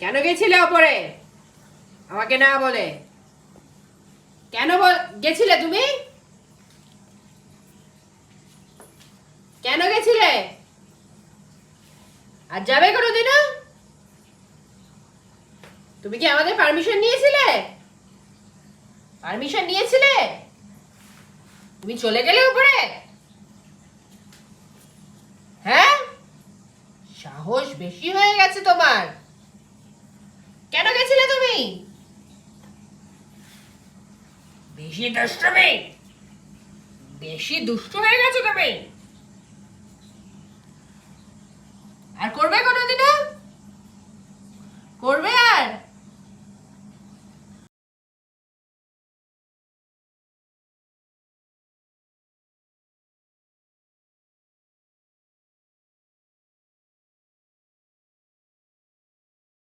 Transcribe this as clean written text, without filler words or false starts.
কেন গেছিলে ওপরে? আমাকে না বলে কেন গেছিলে তুমি? কেন গেছিলে? আর যাবে কোনোদিনও? তুমি কি আমাদের পারমিশন নিয়েছিলে? পারমিশন নিয়েছিলে? তুমি চলে গেলে উপরে? হ্যাঁ, সাহস বেশি হয়ে গেছে তোমার। কেন গেছিলে তুমি? বেশি দুষ্টুমি, বেশি দুষ্ট হয়ে গেছো তুমি। আর করবে কোনোদিনও? করবে